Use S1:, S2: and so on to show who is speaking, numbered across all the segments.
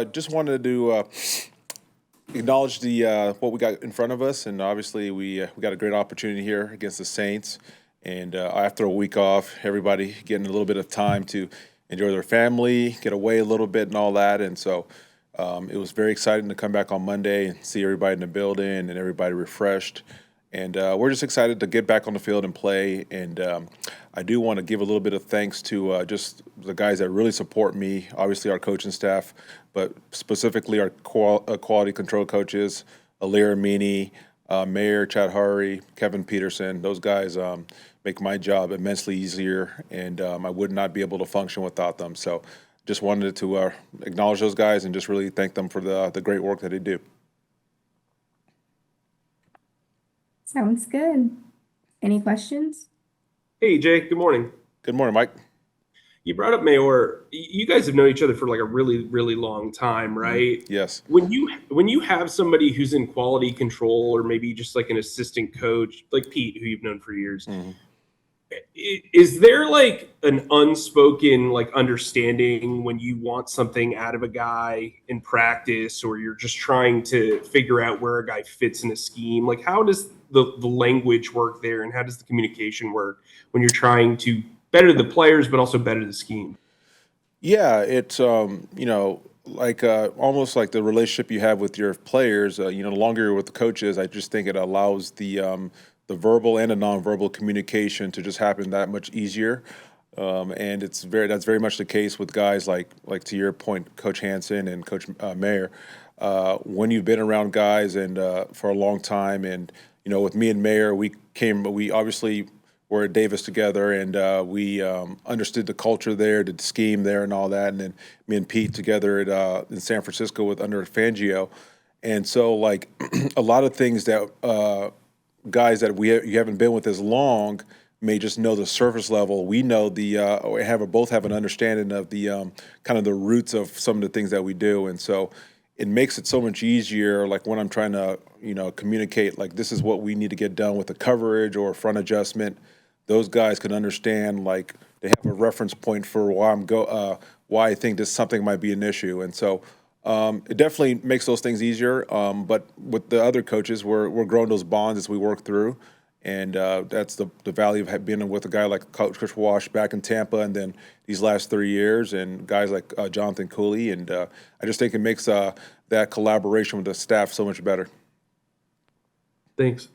S1: I just wanted to acknowledge the what we got in front of us, and obviously we got a great opportunity here against the Saints. And after a week off, everybody getting a little bit of time to enjoy their family, get away a little bit, and all that. And so it was very exciting to come back on Monday and see everybody in the building and everybody refreshed. And we're just excited to get back on the field and play. And I do want to give a little bit of thanks to just the guys that really support me, obviously our coaching staff, but specifically our quality control coaches, Alir Amini, Mayor Chad Hari, Kevin Peterson. Those guys make my job immensely easier, and I would not be able to function without them. So just wanted to acknowledge those guys and just really thank them for the great work that they do.
S2: Sounds good. Any questions?
S3: Hey, Jay, good morning.
S1: Good morning, Mike.
S3: You brought up Mayor. You guys have known each other for like a really, really long time, right?
S1: Yes.
S3: When you have somebody who's in quality control or maybe just like an assistant coach, like Pete, who you've known for years, is there like an unspoken like understanding when you want something out of a guy in practice, or you're just trying to figure out where a guy fits in a scheme? Like, how does the language work there, and how does the communication work when you're trying to better the players but also better the scheme?
S1: Yeah, it's like almost like the relationship you have with your players. The longer you're with the coaches, I just think it allows the verbal and the nonverbal communication to just happen that much easier. And that's very much the case with guys like to your point, Coach Hansen and Coach Mayer. When you've been around guys and for a long time, and with me and Mayer, we obviously were at Davis together, and we understood the culture there, the scheme there, and all that. And then me and Pete together in San Francisco under Fangio, and so like a lot of things that guys that you haven't been with as long may just know the surface level. We know both have an understanding of the kind of the roots of some of the things that we do, and so it makes it so much easier. Like when I'm trying to communicate, like this is what we need to get done with the coverage or front adjustment. Those guys can understand, like they have a reference point for why I think this something might be an issue, and so it definitely makes those things easier. But with the other coaches, we're growing those bonds as we work through, and that's the value of being with a guy like Coach Chris Wash back in Tampa, and then these last 3 years, and guys like Jonathan Cooley, and I just think it makes that collaboration with the staff so much better.
S3: Thanks.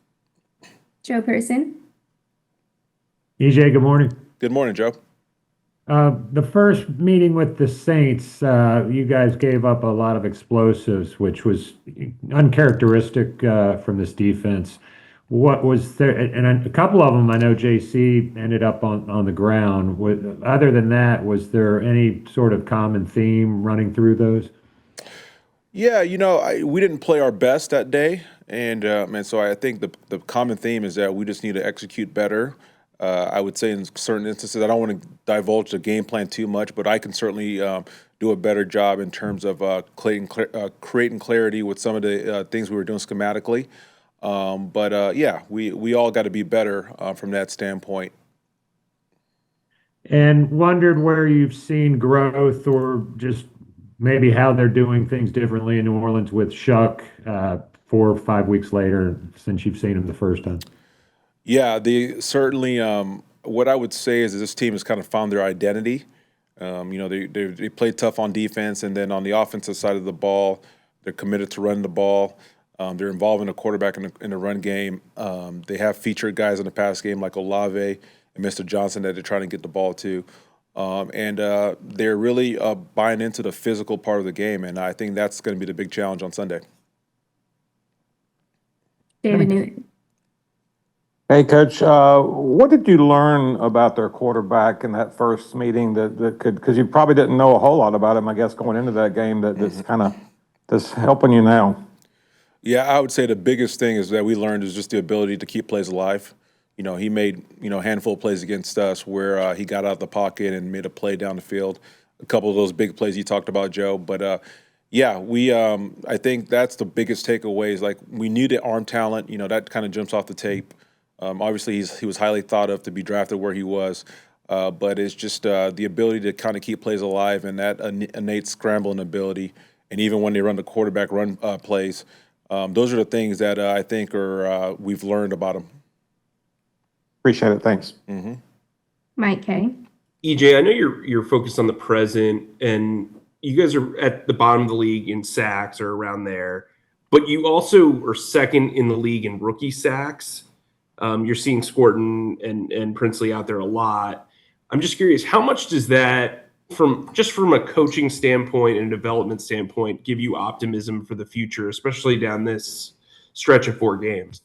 S2: Joe Person.
S4: EJ, good morning.
S1: Good morning, Joe.
S4: The first meeting with the Saints, you guys gave up a lot of explosives, which was uncharacteristic from this defense. What was there? And a couple of them, I know JC ended up on the ground. Other than that, was there any sort of common theme running through those?
S1: Yeah, we didn't play our best that day, and so I think the common theme is that we just need to execute better. I would say in certain instances, I don't want to divulge the game plan too much, but I can certainly do a better job in terms of creating clarity with some of the things we were doing schematically. Yeah, we all got to be better from that standpoint.
S4: And wondered where you've seen growth, or just maybe how they're doing things differently in New Orleans with Shuck 4 or 5 weeks later since you've seen him the first time.
S1: Yeah, they certainly. What I would say is that this team has kind of found their identity. They play tough on defense, and then on the offensive side of the ball, they're committed to running the ball. They're involving a quarterback in the run game. They have featured guys in the pass game like Olave and Mr. Johnson that they're trying to get the ball to. And they're really buying into the physical part of the game, and I think that's going to be the big challenge on Sunday.
S2: David Newton.
S5: Hey, Coach, what did you learn about their quarterback in that first meeting because you probably didn't know a whole lot about him, I guess, going into that game that's helping you now?
S1: Yeah, I would say the biggest thing is that we learned is just the ability to keep plays alive. He made, a handful of plays against us where he got out of the pocket and made a play down the field. A couple of those big plays you talked about, Joe. But, yeah, I think that's the biggest takeaway is, like, we needed arm talent. That kind of jumps off the tape. Obviously, he was highly thought of to be drafted where he was. But it's just the ability to kind of keep plays alive and that innate scrambling ability and even when they run the quarterback run plays. Those are the things that I think are we've learned about him.
S5: Appreciate it. Thanks.
S2: Mike K.
S3: EJ, I know you're focused on the present, and you guys are at the bottom of the league in sacks or around there, but you also are second in the league in rookie sacks. You're seeing Scorton and Princely out there a lot. I'm just curious, how much does that, from a coaching standpoint and a development standpoint, give you optimism for the future, especially down this stretch of 4 games?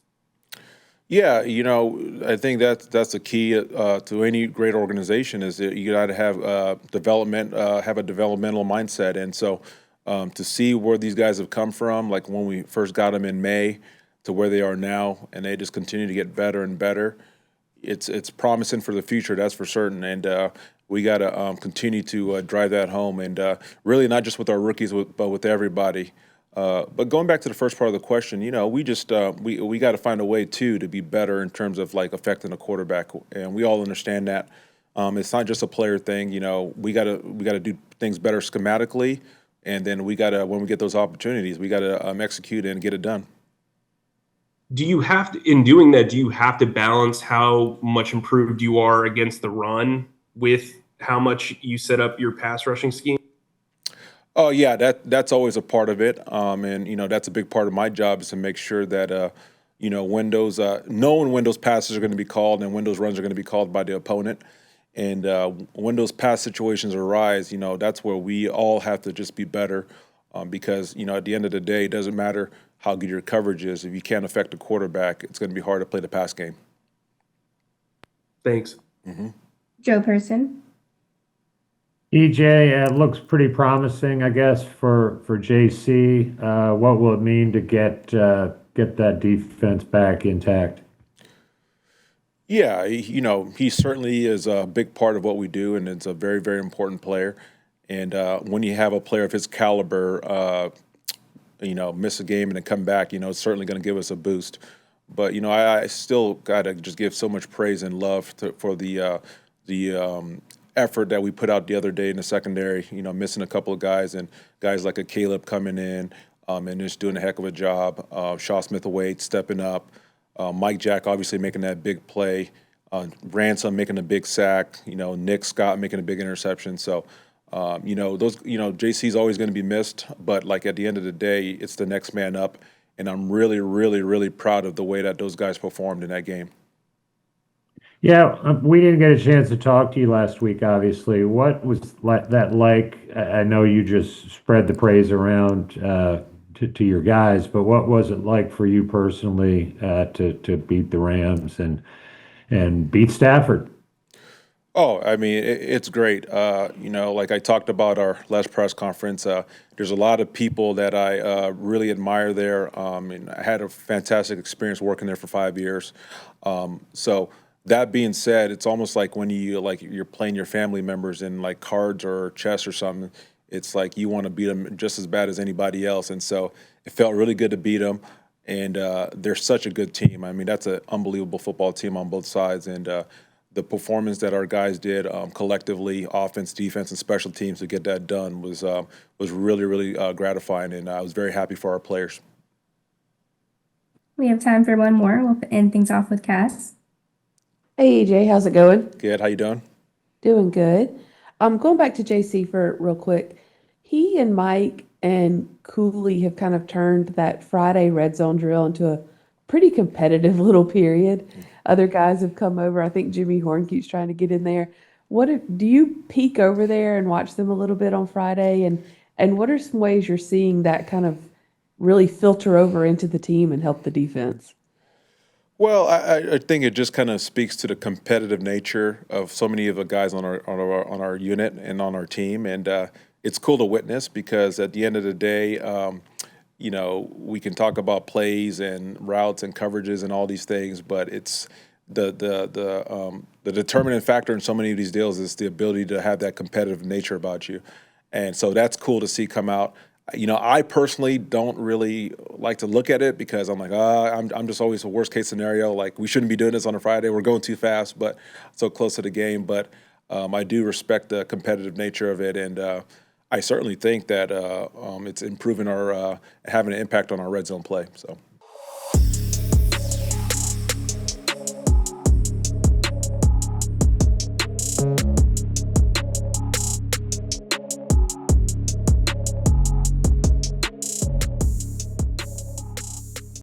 S1: Yeah, I think that's the key to any great organization is that you got to have development, have a developmental mindset, and so to see where these guys have come from, like when we first got them in May, to where they are now, and they just continue to get better and better. It's promising for the future, that's for certain, and we got to continue to drive that home, and really not just with our rookies, but with everybody. But going back to the first part of the question, we just we got to find a way too to be better in terms of like affecting the quarterback, and we all understand that. It's not just a player thing, we gotta do things better schematically, and then we gotta, when we get those opportunities, we gotta execute and get it done.
S3: Do you have to, in doing that, do you have to balance how much improved you are against the run with how much you set up your pass rushing scheme?
S1: Oh yeah, that's always a part of it, and that's a big part of my job is to make sure that knowing when those passes are going to be called and when those runs are going to be called by the opponent, and when those pass situations arise, that's where we all have to just be better, because at the end of the day, it doesn't matter how good your coverage is if you can't affect the quarterback. It's going to be hard to play the pass game.
S3: Thanks.
S2: Joe Person.
S4: EJ, it looks pretty promising, I guess, for JC. What will it mean to get that defense back intact?
S1: Yeah, he certainly is a big part of what we do, and it's a very, very important player. And when you have a player of his caliber, miss a game and then come back, it's certainly going to give us a boost. But I still got to just give so much praise and love for the effort that we put out the other day in the secondary. Missing a couple of guys, and guys like a Caleb coming in and just doing a heck of a job. Shaw Smith-Wade stepping up. Mike Jack obviously making that big play. Ransom making a big sack. Nick Scott making a big interception. So. JC's always going to be missed, but like at the end of the day, it's the next man up, and I'm really, really, really proud of the way that those guys performed in that game.
S4: Yeah, we didn't get a chance to talk to you last week, obviously. What was that like? I know you just spread the praise around to your guys, but what was it like for you personally to beat the Rams and beat Stafford?
S1: Oh, I mean, it's great. Like I talked about our last press conference, there's a lot of people that I really admire there. And I had a fantastic experience working there for 5 years. So that being said, it's almost like when you're playing your family members in like cards or chess or something. It's like you want to beat them just as bad as anybody else. And so it felt really good to beat them. And they're such a good team. I mean, that's an unbelievable football team on both sides. And the performance that our guys did collectively, offense, defense, and special teams to get that done was really, really gratifying, and I was very happy for our players.
S2: We have time for one more. We'll end things off with Cass.
S6: Hey EJ, how's it going?
S1: Good, how you doing?
S6: Doing good. Going back to JC for real quick. He and Mike and Cooley have kind of turned that Friday red zone drill into a pretty competitive little period. Other guys have come over. I think Jimmy Horn keeps trying to get in there. Do you peek over there and watch them a little bit on Friday? And what are some ways you're seeing that kind of really filter over into the team and help the defense?
S1: Well, I think it just kind of speaks to the competitive nature of so many of the guys on our unit and on our team, and it's cool to witness because at the end of the day, we can talk about plays and routes and coverages and all these things, but it's the determinant factor in so many of these deals is the ability to have that competitive nature about you, and so that's cool to see come out. I personally don't really like to look at it because I'm like, I'm just always a worst case scenario. Like we shouldn't be doing this on a Friday. We're going too fast, but so close to the game. But I do respect the competitive nature of it, and I certainly think that it's improving our having an impact on our red zone play. So.